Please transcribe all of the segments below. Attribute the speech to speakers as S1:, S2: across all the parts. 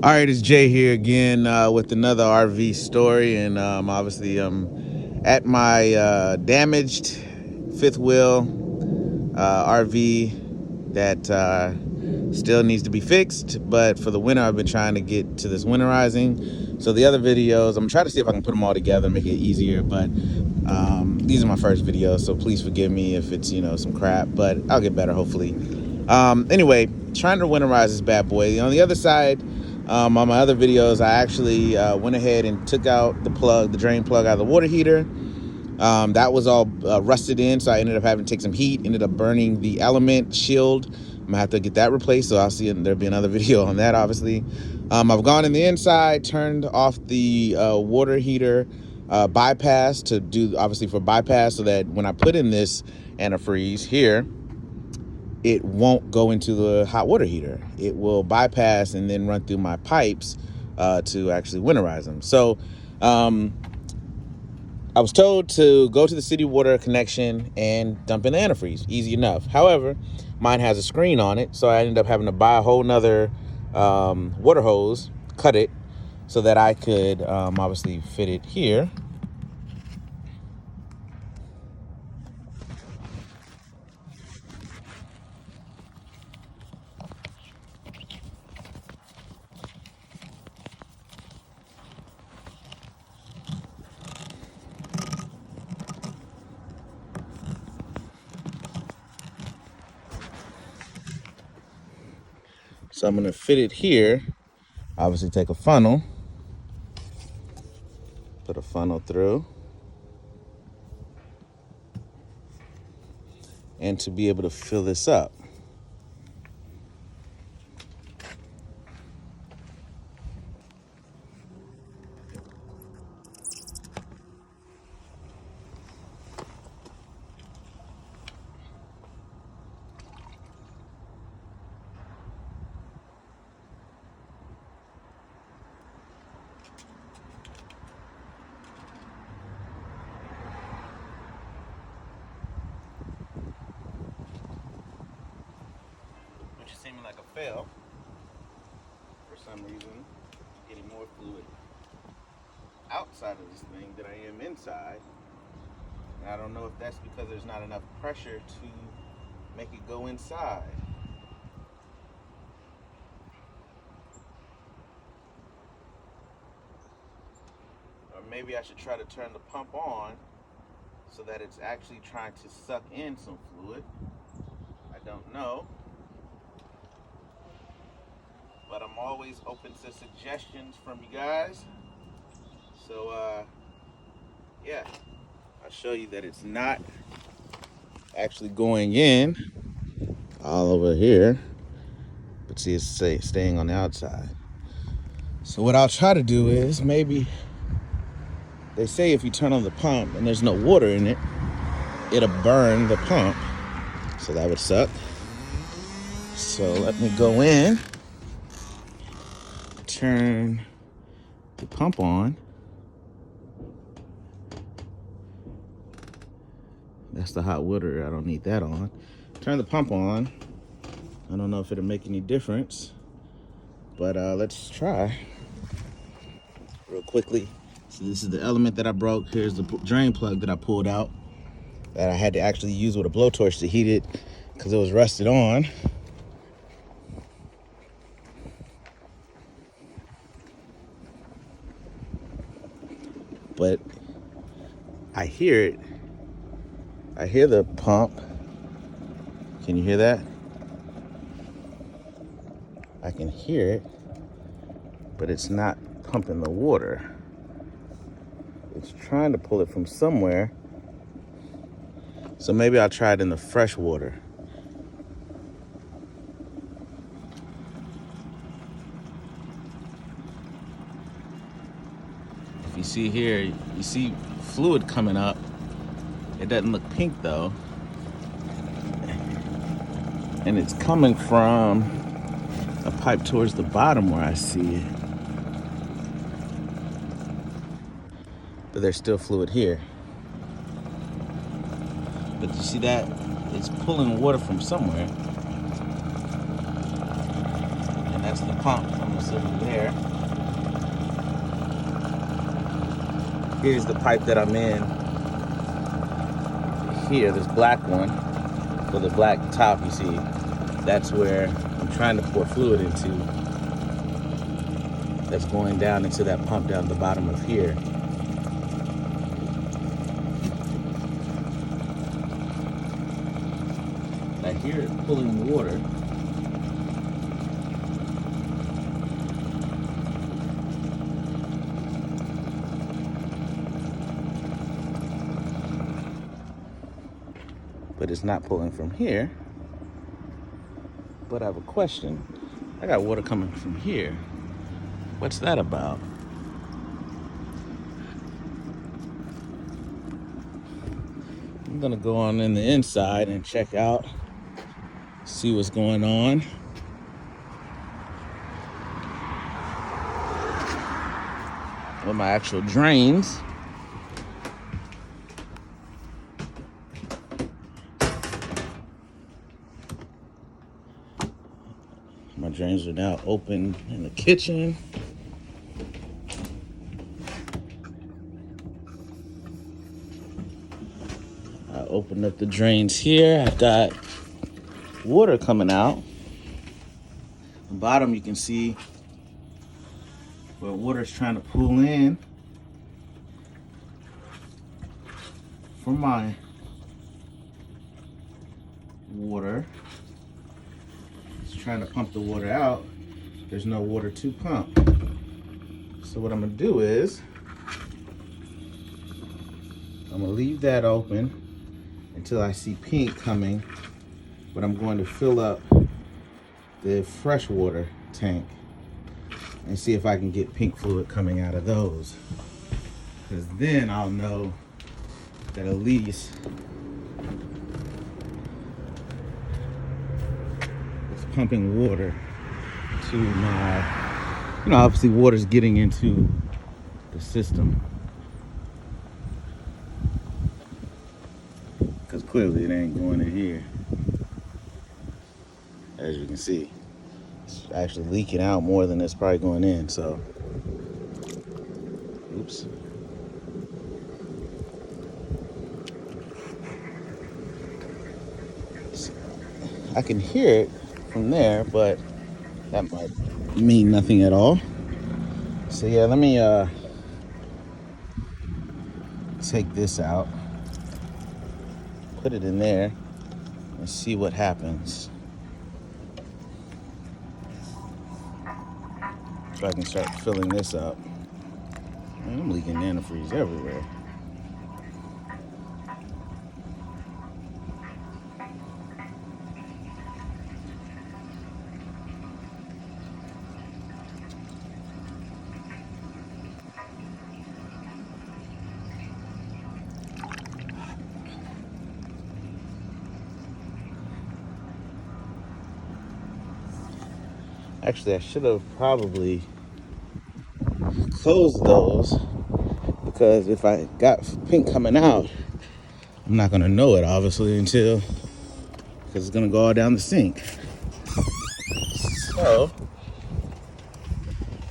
S1: All right, it's Jay here again with another RV story, and obviously at my damaged fifth wheel RV that still needs to be fixed. But for the winter, I've been trying to get to this winterizing. So the other videos, I'm trying to see if I can put them all together and make it easier. But these are my first videos, so please forgive me if it's some crap. But I'll get better hopefully. Anyway, trying to winterize this bad boy. On the other side. On my other videos, I actually went ahead and took out the drain plug out of the water heater. That was all rusted in, so I ended up having to take some heat, ended up burning the element shield. I'm gonna have to get that replaced, so I'll see there'll be another video on that, obviously. I've gone in the inside, turned off the water heater bypass to do, obviously for bypass, so that when I put in this antifreeze here, it won't go into the hot water heater. It will bypass and then run through my pipes to actually winterize them. So I was told to go to the city water connection and dump in the antifreeze. Easy enough. However, mine has a screen on it, so I ended up having to buy a whole nother water hose, cut it, so that I could obviously fit it here. So I'm gonna fit it here. Obviously take a funnel, put a funnel through, and to be able to fill this up. Which is seeming like a fail for some reason, getting more fluid outside of this thing than I am inside. And I don't know if that's because there's not enough pressure to make it go inside. Or maybe I should try to turn the pump on so that it's actually trying to suck in some fluid. I don't know. But I'm always open to suggestions from you guys. So, yeah, I'll show you that it's not actually going in all over here. But see, it's staying on the outside. So what I'll try to do is, maybe, they say if you turn on the pump and there's no water in it, it'll burn the pump. So that would suck. So let me go in, turn the pump on. That's the hot water. I don't need that on. Turn the pump on. I don't know if it'll make any difference, but let's try real quickly. So this is the element that I broke. Here's the drain plug that I pulled out that I had to actually use with a blowtorch to heat it because it was rusted on. But I hear it. I hear the pump. Can you hear that? I can hear it, but it's not pumping the water. It's trying to pull it from somewhere. So maybe I'll try it in the fresh water. If you see here, you see fluid coming up. It doesn't look pink though. And it's coming from a pipe towards the bottom where I see it. But there's still fluid here. But you see that? It's pulling water from somewhere. And back to the pump. I'm gonna sit in there. Here's the pipe that I'm in. Here, this black one, with the black top, you see, that's where I'm trying to pour fluid into. That's going down into that pump down the bottom of here. I hear it pulling water. But it's not pulling from here. But I have a question. I got water coming from here. What's that about? I'm gonna go on in the inside and check out, see what's going on. With my actual drains. My drains are now open in the kitchen. I opened up the drains here. I've got water coming out. The bottom you can see where water is trying to pool in from my water. It's trying to pump the water out. There's no water to pump. So what I'm gonna do is I'm gonna leave that open until I see pink coming, but I'm going to fill up the freshwater tank and see if I can get pink fluid coming out of those. Because then I'll know that at least it's pumping water to my, obviously water's getting into the system. Because clearly it ain't going in here. As you can see, it's actually leaking out more than it's probably going in, so. Oops. I can hear it from there, but that might mean nothing at all. So yeah, let me take this out, put it in there, and see what happens. So I can start filling this up. Man, I'm leaking antifreeze everywhere. Actually, I should have probably closed those, because if I got pink coming out, I'm not gonna know it obviously until, because it's gonna go all down the sink. So,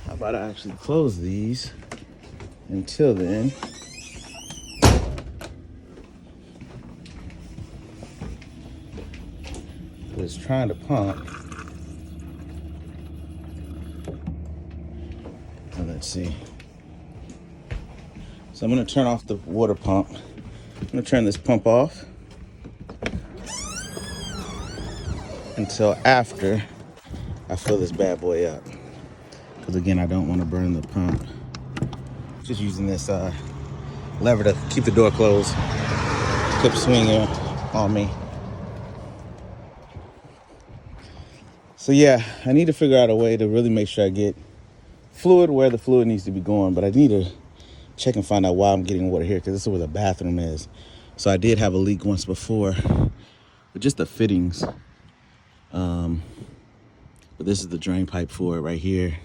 S1: how about I actually close these until then? It's trying to pump. Let's see. So I'm gonna turn off the water pump. I'm gonna turn this pump off until after I fill this bad boy up. Because again, I don't want to burn the pump. Just using this lever to keep the door closed. Kept swinging on me. So yeah, I need to figure out a way to really make sure I get fluid where the fluid needs to be going, but I need to check and find out why I'm getting water here, because this is where the bathroom is. So I did have a leak once before with just the fittings. But this is the drain pipe for it right here,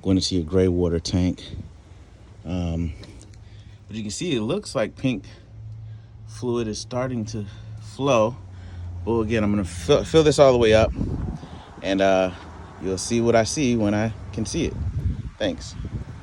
S1: going into your gray water tank. But you can see it looks like pink fluid is starting to flow. Well, again, I'm gonna fill this all the way up and you'll see what I see when I can see it. Thanks.